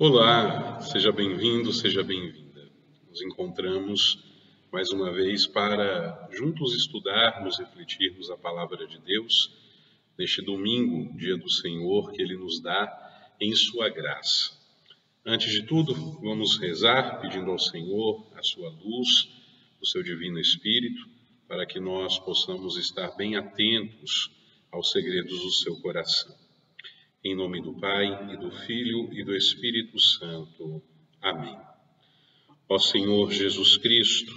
Olá, seja bem-vindo, seja bem-vinda. Nos encontramos mais uma vez para juntos estudarmos, refletirmos a palavra de Deus neste domingo, dia do Senhor, que Ele nos dá em sua graça. Antes de tudo, vamos rezar pedindo ao Senhor a sua luz, o seu divino Espírito, para que nós possamos estar bem atentos aos segredos do seu coração. Em nome do Pai, e do Filho, e do Espírito Santo. Amém. Ó Senhor Jesus Cristo,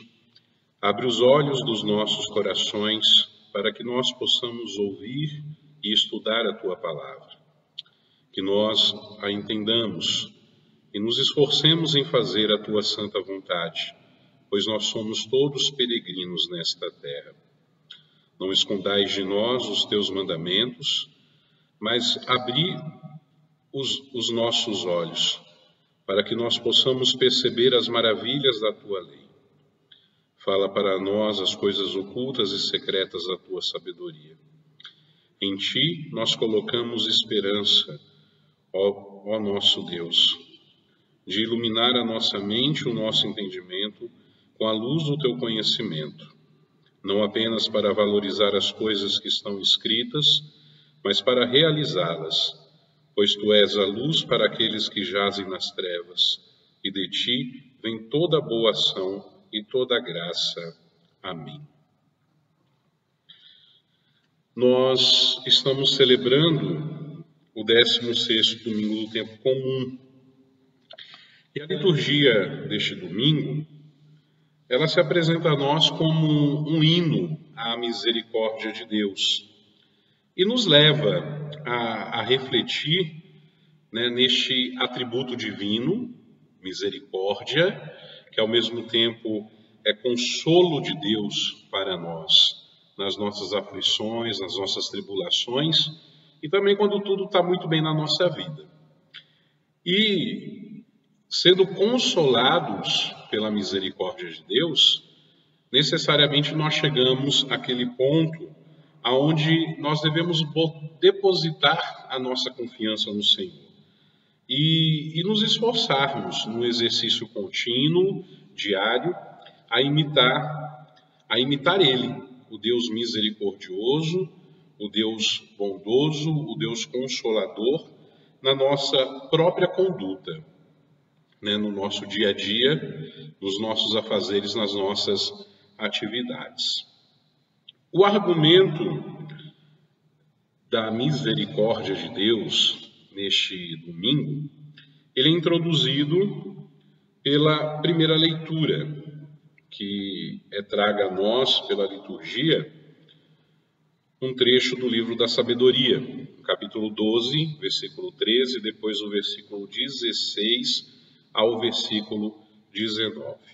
abre os olhos dos nossos corações para que nós possamos ouvir e estudar a Tua Palavra. Que nós a entendamos e nos esforcemos em fazer a Tua santa vontade, pois nós somos todos peregrinos nesta terra. Não escondais de nós os Teus mandamentos, mas abri os nossos olhos, para que nós possamos perceber as maravilhas da Tua lei. Fala para nós as coisas ocultas e secretas da Tua sabedoria. Em Ti nós colocamos esperança, ó nosso Deus, de iluminar a nossa mente e o nosso entendimento com a luz do Teu conhecimento, não apenas para valorizar as coisas que estão escritas, mas para realizá-las, pois Tu és a luz para aqueles que jazem nas trevas, e de Ti vem toda boa ação e toda graça. Amém. Nós estamos celebrando o 16º domingo do tempo comum, e a liturgia deste domingo, ela se apresenta a nós como um hino à misericórdia de Deus, e nos leva a refletir, neste atributo divino, misericórdia, que ao mesmo tempo é consolo de Deus para nós, nas nossas aflições, nas nossas tribulações, e também quando tudo está muito bem na nossa vida. E, sendo consolados pela misericórdia de Deus, necessariamente nós chegamos àquele ponto aonde nós devemos depositar a nossa confiança no Senhor e nos esforçarmos no exercício contínuo, diário, a imitar Ele, o Deus misericordioso, o Deus bondoso, o Deus consolador, na nossa própria conduta, no nosso dia a dia, nos nossos afazeres, nas nossas atividades. O argumento da misericórdia de Deus neste domingo, ele é introduzido pela primeira leitura, que traga a nós, pela liturgia, um trecho do livro da Sabedoria, capítulo 12, versículo 13, depois o versículo 16 ao versículo 19.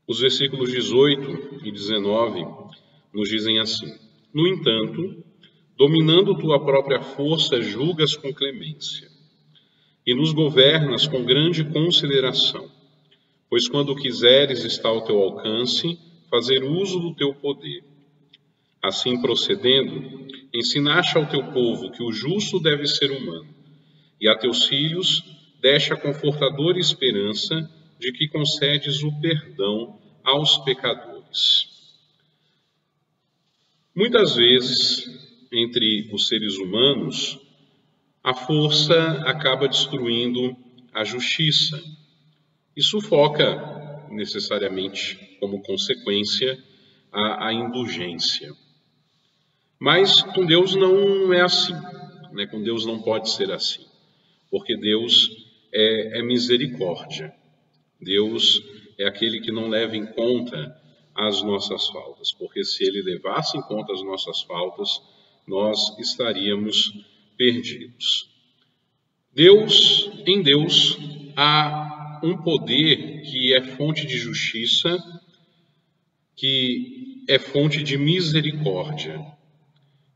Os versículos 18 e 19 nos dizem assim: No entanto, dominando tua própria força, julgas com clemência, e nos governas com grande consideração, pois quando quiseres está ao teu alcance fazer uso do teu poder. Assim procedendo, ensinaste ao teu povo que o justo deve ser humano, e a teus filhos deste a confortadora esperança de que concedes o perdão aos pecadores. Muitas vezes, entre os seres humanos, a força acaba destruindo a justiça e sufoca, necessariamente, como consequência, a indulgência. Mas com Deus não é assim, com Deus não pode ser assim, porque Deus é misericórdia. Deus é aquele que não leva em conta as nossas faltas, porque se Ele levasse em conta as nossas faltas, nós estaríamos perdidos. Em Deus há um poder que é fonte de justiça, que é fonte de misericórdia.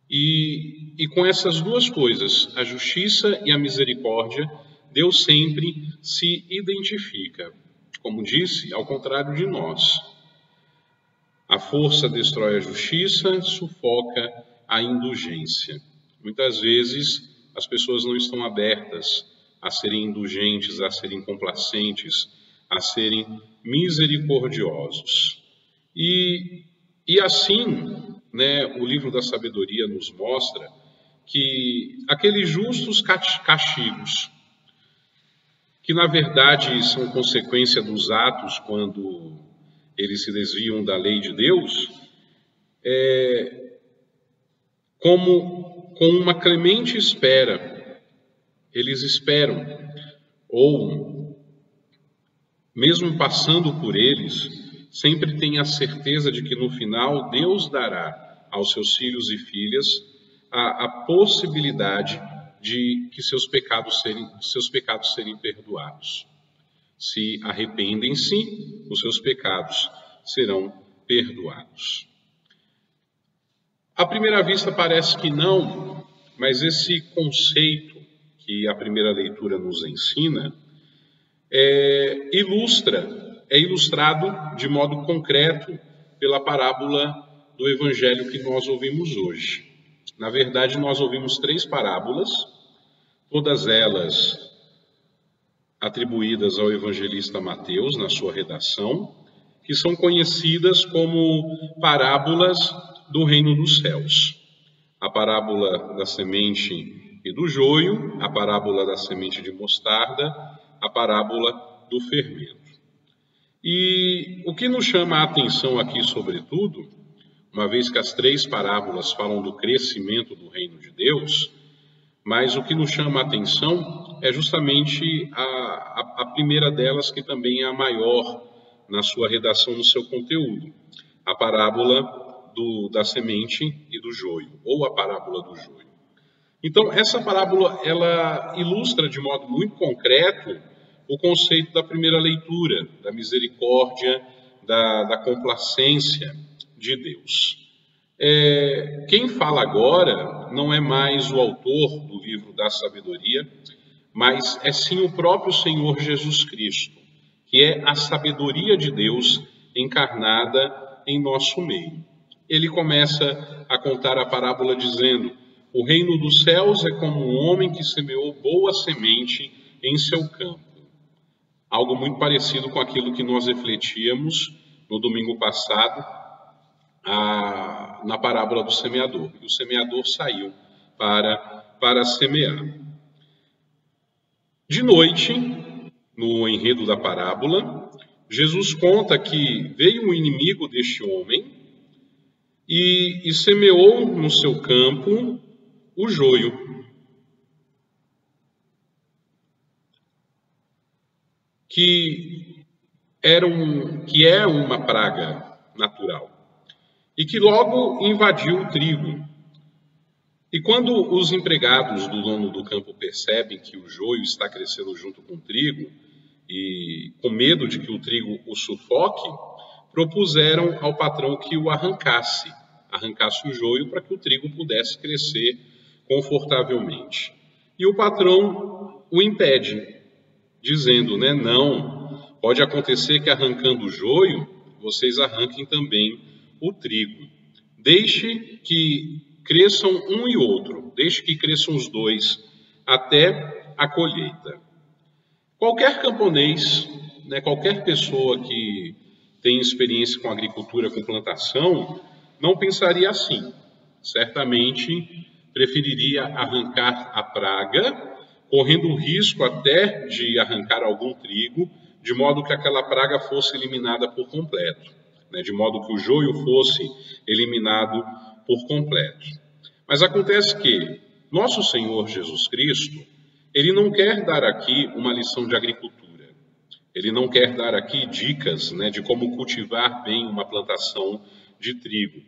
E com essas duas coisas, a justiça e a misericórdia, Deus sempre se identifica. Como disse, ao contrário de nós. A força destrói a justiça, sufoca a indulgência. Muitas vezes as pessoas não estão abertas a serem indulgentes, a serem complacentes, a serem misericordiosos. E assim, né, o livro da sabedoria nos mostra que aqueles justos castigos, que na verdade são consequência dos atos quando eles se desviam da lei de Deus, como com uma clemente espera, eles esperam, ou mesmo passando por eles, sempre têm a certeza de que no final Deus dará aos seus filhos e filhas a possibilidade de que seus pecados serem perdoados. Se arrependem-se, os seus pecados serão perdoados. À primeira vista parece que não, mas esse conceito que a primeira leitura nos ensina é ilustrado de modo concreto pela parábola do Evangelho que nós ouvimos hoje. Na verdade, nós ouvimos 3 parábolas, todas elas atribuídas ao evangelista Mateus na sua redação, que são conhecidas como parábolas do reino dos céus. A parábola da semente e do joio, a parábola da semente de mostarda, a parábola do fermento. E o que nos chama a atenção aqui, sobretudo, uma vez que as 3 parábolas falam do crescimento do reino de Deus, mas o que nos chama a atenção é justamente a primeira delas, que também é a maior na sua redação, no seu conteúdo, a parábola da semente e do joio, ou a parábola do joio. Então, essa parábola, ela ilustra de modo muito concreto o conceito da primeira leitura, da misericórdia, da complacência de Deus. Quem fala agora não é mais o autor do livro da sabedoria, mas é sim o próprio Senhor Jesus Cristo, que é a sabedoria de Deus encarnada em nosso meio. Ele começa a contar a parábola dizendo: o reino dos céus é como um homem que semeou boa semente em seu campo. Algo muito parecido com aquilo que nós refletíamos no domingo passado, na parábola do semeador. E o semeador saiu para semear. De noite, no enredo da parábola, Jesus conta que veio um inimigo deste homem e semeou no seu campo o joio, que é uma praga natural, e que logo invadiu o trigo. E quando os empregados do dono do campo percebem que o joio está crescendo junto com o trigo, e com medo de que o trigo o sufoque, propuseram ao patrão que o arrancasse o joio para que o trigo pudesse crescer confortavelmente. E o patrão o impede, dizendo, não, pode acontecer que arrancando o joio, vocês arranquem também o trigo. Deixe que cresçam um e outro, deixe que cresçam os dois até a colheita. Qualquer camponês, qualquer pessoa que tem experiência com agricultura, com plantação, não pensaria assim. Certamente preferiria arrancar a praga, correndo o risco até de arrancar algum trigo, de modo que aquela praga fosse eliminada por completo, de modo que o joio fosse eliminado por completo. Mas acontece que nosso Senhor Jesus Cristo, Ele não quer dar aqui uma lição de agricultura. Ele não quer dar aqui dicas, de como cultivar bem uma plantação de trigo.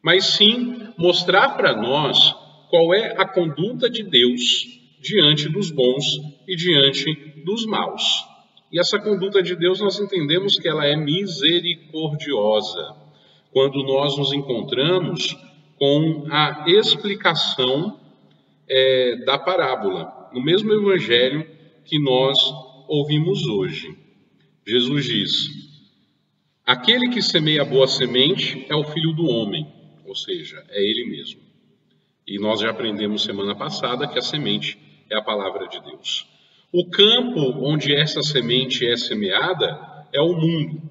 Mas sim mostrar para nós qual é a conduta de Deus diante dos bons e diante dos maus. E essa conduta de Deus nós entendemos que ela é misericordiosa, quando nós nos encontramos com a explicação da parábola, no mesmo evangelho que nós ouvimos hoje. Jesus diz: aquele que semeia a boa semente é o Filho do Homem, ou seja, é Ele mesmo. E nós já aprendemos semana passada que a semente é a palavra de Deus. O campo onde essa semente é semeada é o mundo.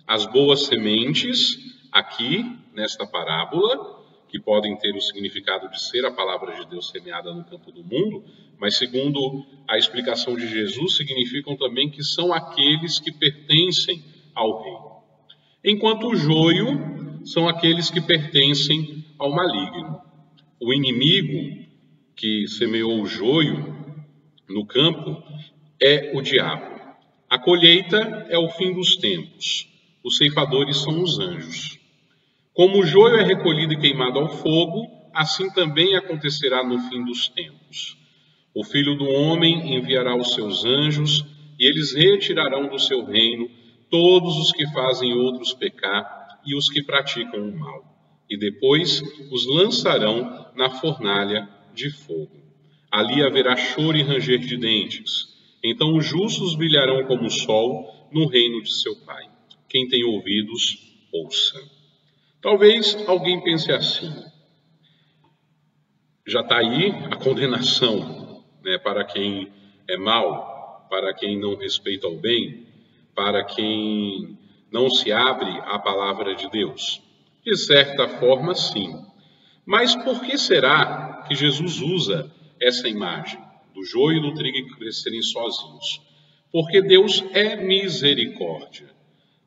As boas sementes, aqui, nesta parábola, que podem ter o significado de ser a palavra de Deus semeada no campo do mundo, mas segundo a explicação de Jesus, significam também que são aqueles que pertencem ao reino. Enquanto o joio são aqueles que pertencem ao maligno. O inimigo que semeou o joio no campo é o diabo. A colheita é o fim dos tempos. Os ceifadores são os anjos. Como o joio é recolhido e queimado ao fogo, assim também acontecerá no fim dos tempos. O Filho do Homem enviará os seus anjos, e eles retirarão do seu reino todos os que fazem outros pecar e os que praticam o mal, e depois os lançarão na fornalha de fogo. Ali haverá choro e ranger de dentes. Então os justos brilharão como o sol no reino de seu Pai. Quem tem ouvidos, ouça. Talvez alguém pense assim: já está aí a condenação, né, para quem é mau, para quem não respeita o bem, para quem não se abre à palavra de Deus. De certa forma, sim. Mas por que será que Jesus usa essa imagem do joio e do trigo crescerem sozinhos? Porque Deus é misericórdia.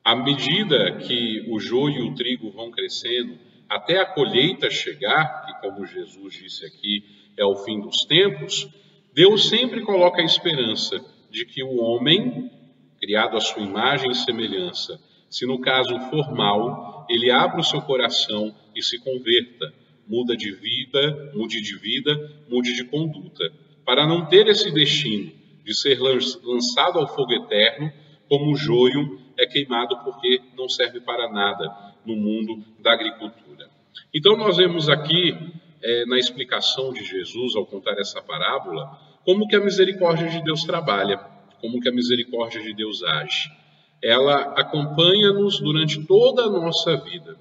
À medida que o joio e o trigo vão crescendo, até a colheita chegar, que como Jesus disse aqui, é o fim dos tempos, Deus sempre coloca a esperança de que o homem, criado à sua imagem e semelhança, se no caso for mal, ele abra o seu coração e se converta, mude de vida, mude de conduta, para não ter esse destino de ser lançado ao fogo eterno, como o joio é queimado porque não serve para nada no mundo da agricultura. Então nós vemos aqui, na explicação de Jesus, ao contar essa parábola, como que a misericórdia de Deus trabalha, como que a misericórdia de Deus age. Ela acompanha-nos durante toda a nossa vida.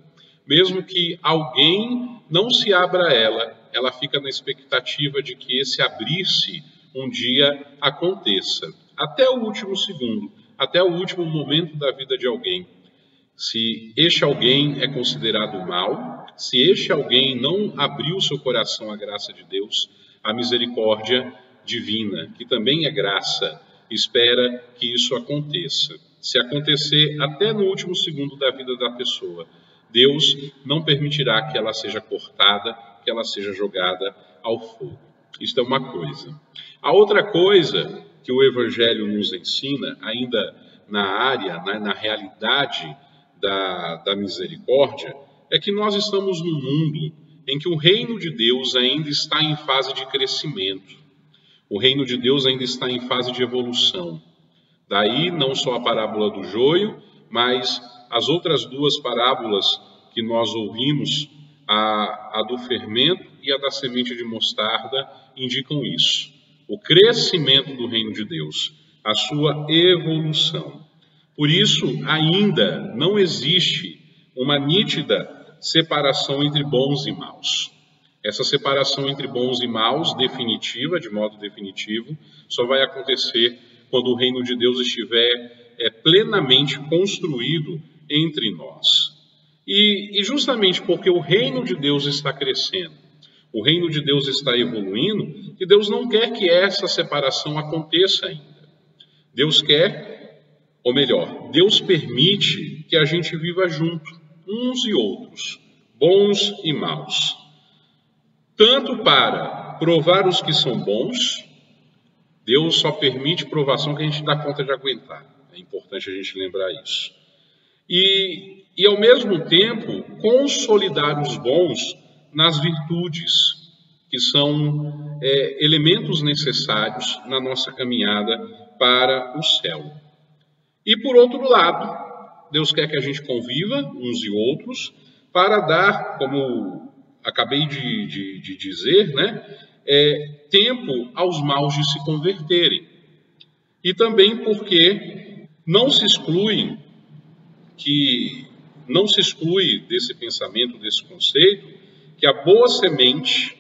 Mesmo que alguém não se abra a ela, ela fica na expectativa de que esse abrir-se um dia aconteça, até o último segundo, até o último momento da vida de alguém. Se este alguém é considerado mal, se este alguém não abriu seu coração à graça de Deus, a misericórdia divina, que também é graça, espera que isso aconteça. Se acontecer até no último segundo da vida da pessoa, Deus não permitirá que ela seja cortada, que ela seja jogada ao fogo. Isto é uma coisa. A outra coisa que o Evangelho nos ensina, ainda na área, na realidade da misericórdia, é que nós estamos num mundo em que o reino de Deus ainda está em fase de crescimento. O reino de Deus ainda está em fase de evolução. Daí não só a parábola do joio, mas as outras duas parábolas que nós ouvimos, a do fermento e a da semente de mostarda, indicam isso. O crescimento do reino de Deus, a sua evolução. Por isso, ainda não existe uma nítida separação entre bons e maus. Essa separação entre bons e maus, definitiva, de modo definitivo, só vai acontecer quando o reino de Deus estiver plenamente construído entre nós. E justamente porque o reino de Deus está crescendo, o reino de Deus está evoluindo, e Deus não quer que essa separação aconteça ainda. Deus quer, ou melhor, Deus permite que a gente viva junto, uns e outros, bons e maus. Tanto para provar os que são bons, Deus só permite provação que a gente dá conta de aguentar. É importante a gente lembrar isso. E ao mesmo tempo, consolidar os bons nas virtudes, que são elementos necessários na nossa caminhada para o céu. E por outro lado, Deus quer que a gente conviva uns e outros para dar, como acabei de dizer, tempo aos maus de se converterem. E também porque não se exclui desse pensamento, desse conceito, que a boa semente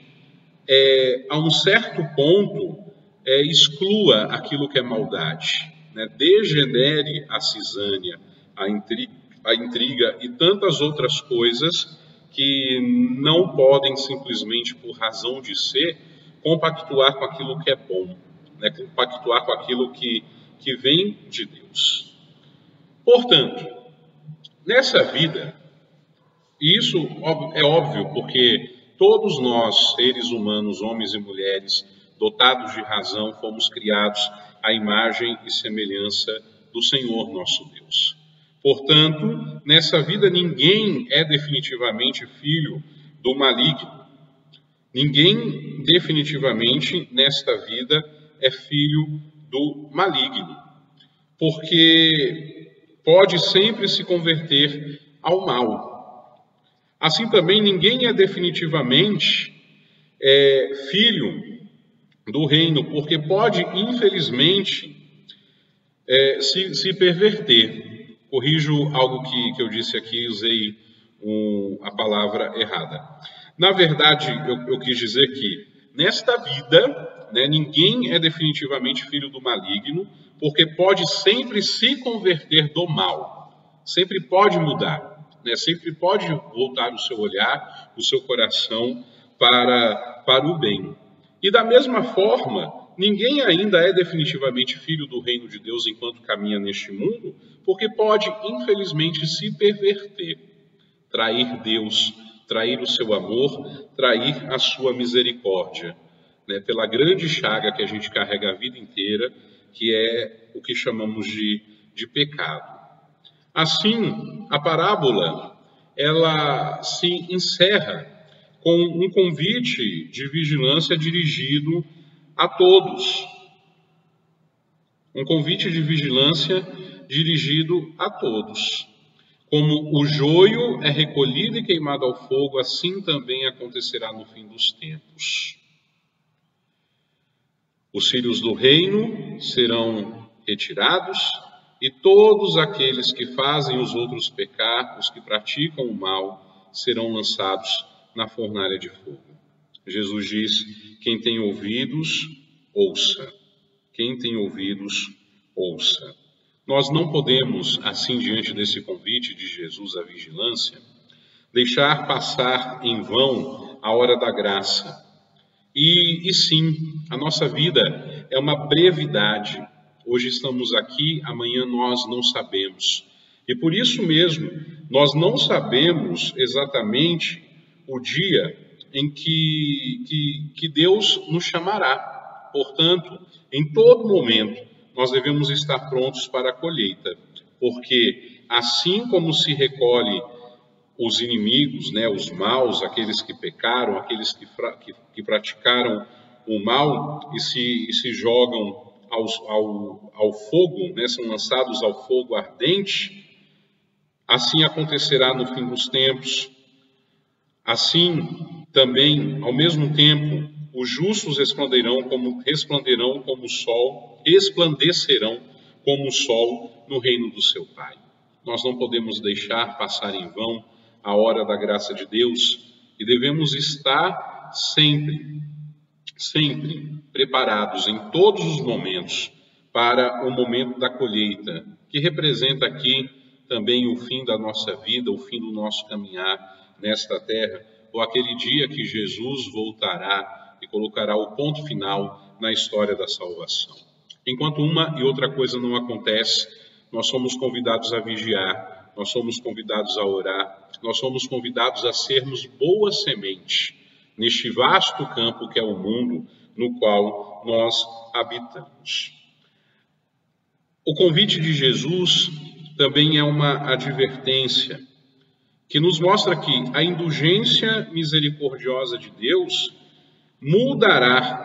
a um certo ponto, exclua aquilo que é maldade, né? Degenere a cisânia, a intriga e tantas outras coisas que não podem simplesmente, por razão de ser, compactuar com aquilo que é bom, né? Compactuar com aquilo que vem de Deus. Portanto, nessa vida, e isso é óbvio porque todos nós, seres humanos, homens e mulheres, dotados de razão, fomos criados à imagem e semelhança do Senhor nosso Deus. Portanto, nessa vida ninguém é definitivamente filho do maligno. Ninguém definitivamente nesta vida é filho do maligno, porque pode sempre se converter ao mal. Assim também ninguém é definitivamente filho do reino, porque pode, infelizmente, se perverter. Corrijo algo que eu disse aqui, usei a palavra errada. Na verdade, eu quis dizer que, nesta vida, né, ninguém é definitivamente filho do maligno, porque pode sempre se converter do mal, sempre pode mudar, né, sempre pode voltar o seu olhar, o seu coração para o bem. E da mesma forma, ninguém ainda é definitivamente filho do reino de Deus enquanto caminha neste mundo, porque pode, infelizmente, se perverter, trair Deus, trair o seu amor, trair a sua misericórdia, né, pela grande chaga que a gente carrega a vida inteira, que é o que chamamos de pecado. Assim, a parábola, ela se encerra com um convite de vigilância dirigido a todos. Um convite de vigilância dirigido a todos. Como o joio é recolhido e queimado ao fogo, assim também acontecerá no fim dos tempos. Os filhos do reino serão retirados, e todos aqueles que fazem os outros pecar, os que praticam o mal, serão lançados na fornalha de fogo. Jesus diz: quem tem ouvidos, ouça. Quem tem ouvidos, ouça. Nós não podemos, assim, diante desse convite de Jesus à vigilância, deixar passar em vão a hora da graça. E sim, a nossa vida é uma brevidade. Hoje estamos aqui, amanhã nós não sabemos. E por isso mesmo, nós não sabemos exatamente o dia em que Deus nos chamará. Portanto, em todo momento, nós devemos estar prontos para a colheita, porque assim como se recolhe os inimigos, né, os maus, aqueles que pecaram, aqueles que praticaram o mal e se jogam ao fogo, né, são lançados ao fogo ardente, assim acontecerá no fim dos tempos. Assim, também, ao mesmo tempo, os justos resplandecerão como o sol no reino do seu Pai. Nós não podemos deixar passar em vão a hora da graça de Deus e devemos estar sempre preparados em todos os momentos para o momento da colheita, que representa aqui também o fim da nossa vida, o fim do nosso caminhar nesta terra, ou aquele dia que Jesus voltará e colocará o ponto final na história da salvação. Enquanto uma e outra coisa não acontece, nós somos convidados a vigiar, nós somos convidados a orar, nós somos convidados a sermos boa semente neste vasto campo que é o mundo no qual nós habitamos. O convite de Jesus também é uma advertência que nos mostra que a indulgência misericordiosa de Deus mudará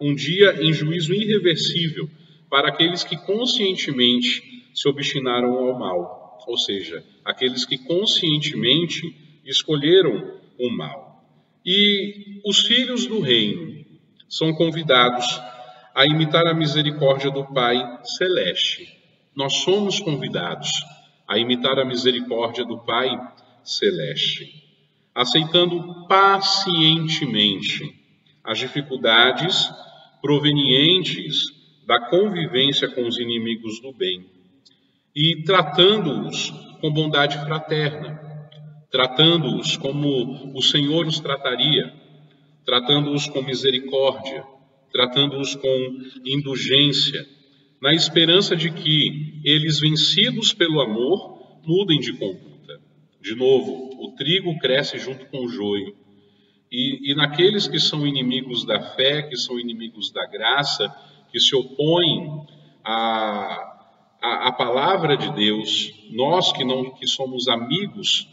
um dia em juízo irreversível para aqueles que conscientemente se obstinaram ao mal, ou seja, aqueles que conscientemente escolheram o mal. E os filhos do reino são convidados a imitar a misericórdia do Pai Celeste. Nós somos convidados a imitar a misericórdia do Pai Celeste. aceitando pacientemente as dificuldades provenientes da convivência com os inimigos do bem e tratando-os com bondade fraterna, tratando-os como o Senhor os trataria, tratando-os com misericórdia, tratando-os com indulgência, na esperança de que eles, vencidos pelo amor, mudem de conduta. De novo, o trigo cresce junto com o joio, e naqueles que são inimigos da fé, que são inimigos da graça, que se opõem à palavra de Deus, nós que somos amigos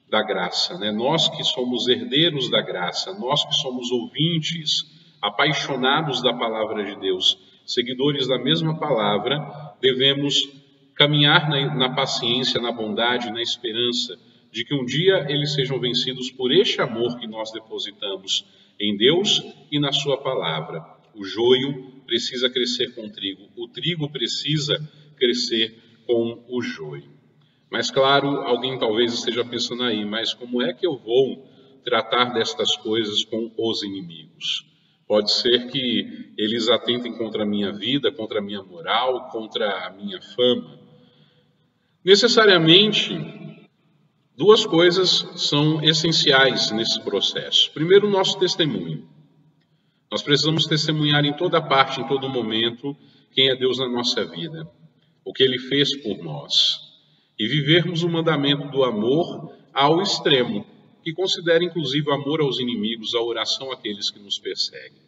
da graça, né? Nós que somos herdeiros da graça, nós que somos ouvintes, apaixonados da palavra de Deus, seguidores da mesma palavra, devemos caminhar na paciência, na bondade, na esperança de que um dia eles sejam vencidos por este amor que nós depositamos em Deus e na sua palavra. O joio precisa crescer com o trigo precisa crescer com o joio. Mas claro, alguém talvez esteja pensando aí, mas como é que eu vou tratar destas coisas com os inimigos? Pode ser que eles atentem contra a minha vida, contra a minha moral, contra a minha fama. Necessariamente, duas coisas são essenciais nesse processo. Primeiro, o nosso testemunho. Nós precisamos testemunhar em toda parte, em todo momento, quem é Deus na nossa vida, o que Ele fez por nós. E vivermos o mandamento do amor ao extremo, que considera inclusive o amor aos inimigos, a oração àqueles que nos perseguem.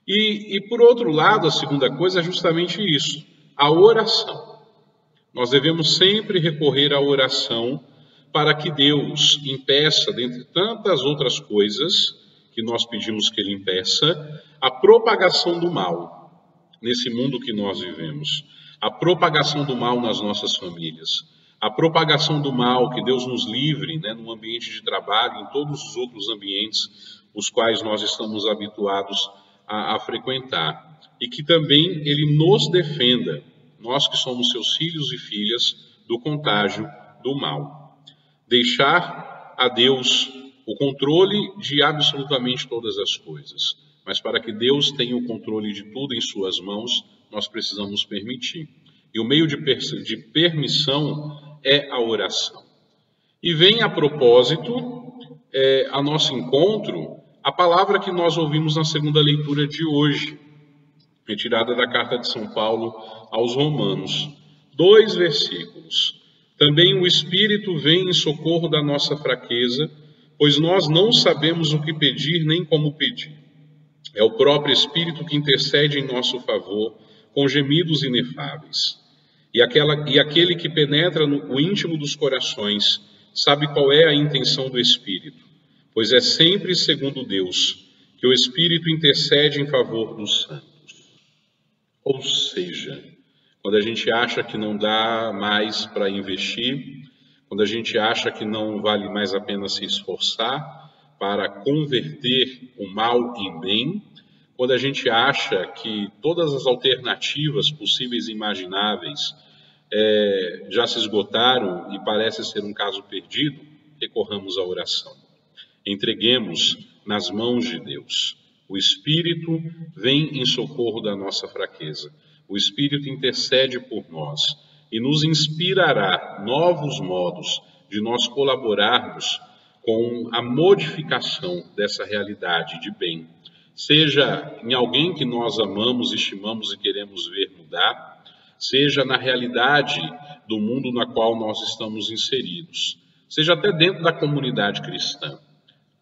E por outro lado, a segunda coisa é justamente isso, a oração. Nós devemos sempre recorrer à oração para que Deus impeça, dentre tantas outras coisas que nós pedimos que Ele impeça, a propagação do mal nesse mundo que nós vivemos, a propagação do mal nas nossas famílias, a propagação do mal, que Deus nos livre, né, no ambiente de trabalho, em todos os outros ambientes os quais nós estamos habituados a frequentar, e que também Ele nos defenda, nós que somos seus filhos e filhas, do contágio do mal. Deixar a Deus o controle de absolutamente todas as coisas, mas para que Deus tenha o controle de tudo em suas mãos, nós precisamos permitir. E o meio de permissão é a oração. E vem a propósito, a nosso encontro, a palavra que nós ouvimos na segunda leitura de hoje, retirada da carta de São Paulo aos Romanos. 2 versículos. Também o Espírito vem em socorro da nossa fraqueza, pois nós não sabemos o que pedir nem como pedir. É o próprio Espírito que intercede em nosso favor, com gemidos inefáveis. E aquele que penetra no íntimo dos corações sabe qual é a intenção do Espírito, pois é sempre segundo Deus que o Espírito intercede em favor dos santos. Ou seja, quando a gente acha que não dá mais para investir, quando a gente acha que não vale mais a pena se esforçar para converter o mal em bem, quando a gente acha que todas as alternativas possíveis e imagináveis já se esgotaram e parece ser um caso perdido, recorramos à oração. Entreguemos nas mãos de Deus. O Espírito vem em socorro da nossa fraqueza. O Espírito intercede por nós e nos inspirará novos modos de nós colaborarmos com a modificação dessa realidade de bem, seja em alguém que nós amamos, estimamos e queremos ver mudar, seja na realidade do mundo na qual nós estamos inseridos, seja até dentro da comunidade cristã.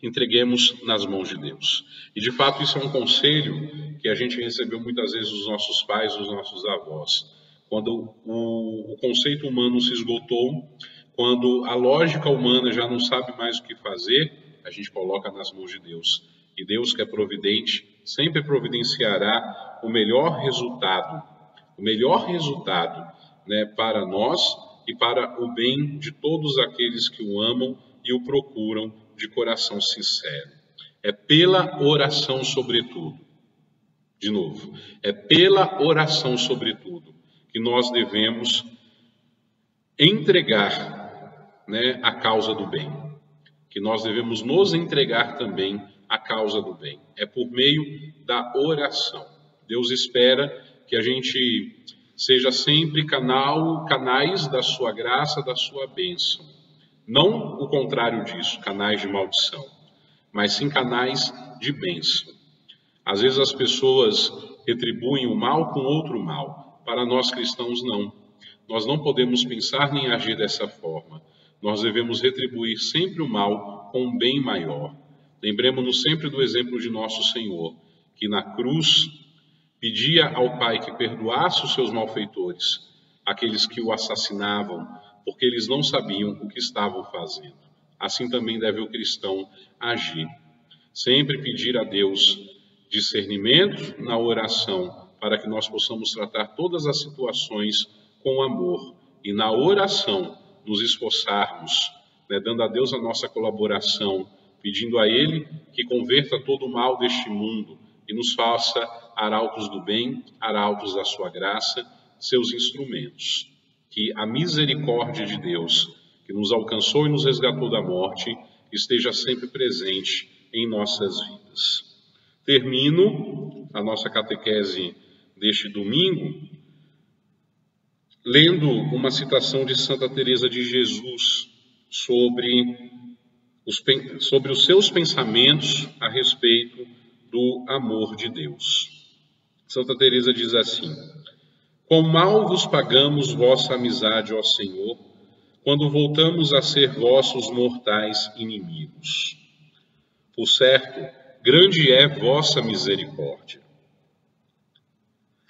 Entreguemos nas mãos de Deus. E de fato isso é um conselho que a gente recebeu muitas vezes dos nossos pais, dos nossos avós. Quando o conceito humano se esgotou, quando a lógica humana já não sabe mais o que fazer, a gente coloca nas mãos de Deus. E Deus, que é providente, sempre providenciará o melhor resultado, né, para nós e para o bem de todos aqueles que o amam e o procuram de coração sincero. É pela oração sobretudo. De novo, é pela oração sobretudo que nós devemos entregar, né, a causa do bem. que nós devemos nos entregar também à causa do bem. É por meio da oração. Deus espera que a gente seja sempre canais da sua graça, da sua bênção. Não o contrário disso, canais de maldição, mas sim canais de bênção. Às vezes as pessoas retribuem o mal com outro mal. Para nós cristãos, não. Nós não podemos pensar nem agir dessa forma. Nós devemos retribuir sempre o mal com um bem maior. Lembremos-nos sempre do exemplo de nosso Senhor, que na cruz pedia ao Pai que perdoasse os seus malfeitores, aqueles que o assassinavam, porque eles não sabiam o que estavam fazendo. Assim também deve o cristão agir. Sempre pedir a Deus discernimento na oração, para que nós possamos tratar todas as situações com amor. E na oração, nos esforçarmos, dando a Deus a nossa colaboração, pedindo a Ele que converta todo o mal deste mundo e nos faça arautos do bem, arautos da sua graça, seus instrumentos. Que a misericórdia de Deus, que nos alcançou e nos resgatou da morte, esteja sempre presente em nossas vidas. Termino a nossa catequese deste domingo lendo uma citação de Santa Teresa de Jesus sobre os seus pensamentos a respeito do amor de Deus. Santa Teresa diz assim: quão mal vos pagamos vossa amizade, ó Senhor, quando voltamos a ser vossos mortais inimigos. Por certo, grande é vossa misericórdia.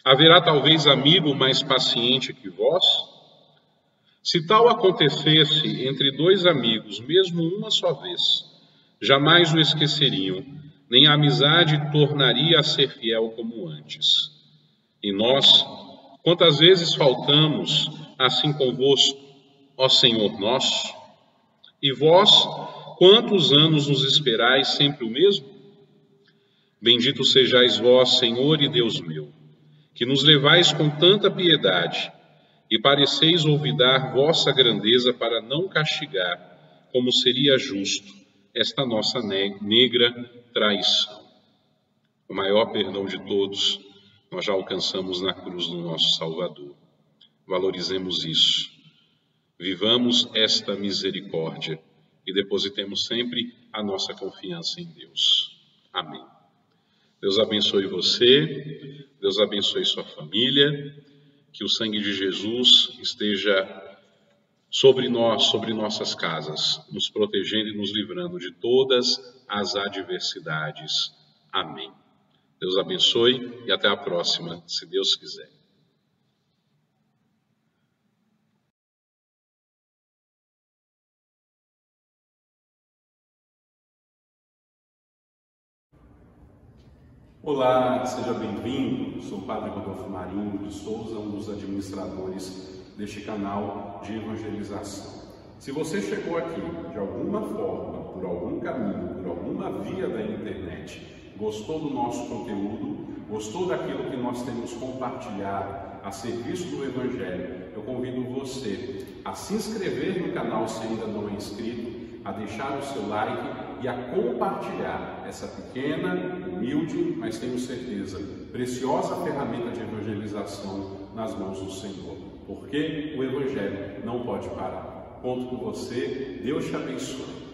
Haverá talvez amigo mais paciente que vós? Se tal acontecesse entre dois amigos, mesmo uma só vez, jamais o esqueceriam, nem a amizade tornaria a ser fiel como antes. E nós, quantas vezes faltamos assim convosco, ó Senhor nosso? E vós, quantos anos nos esperais sempre o mesmo? Bendito sejais vós, Senhor e Deus meu, que nos levais com tanta piedade e pareceis olvidar vossa grandeza para não castigar, como seria justo, esta nossa negra traição. O maior perdão de todos nós já alcançamos na cruz do nosso Salvador. Valorizemos isso. Vivamos esta misericórdia e depositemos sempre a nossa confiança em Deus. Amém. Deus abençoe você, Deus abençoe sua família, que o sangue de Jesus esteja sobre nós, sobre nossas casas, nos protegendo e nos livrando de todas as adversidades. Amém. Deus abençoe e até a próxima, se Deus quiser. Olá, seja bem-vindo. Sou o Padre Rodolfo Marinho de Souza, um dos administradores deste canal de evangelização. Se você chegou aqui de alguma forma, por algum caminho, por alguma via da internet, gostou do nosso conteúdo, gostou daquilo que nós temos compartilhado a serviço do Evangelho, eu convido você a se inscrever no canal se ainda não é inscrito, a deixar o seu like e a compartilhar essa pequena, humilde, mas tenho certeza, preciosa ferramenta de evangelização nas mãos do Senhor. Porque o Evangelho não pode parar. Conto com você, Deus te abençoe.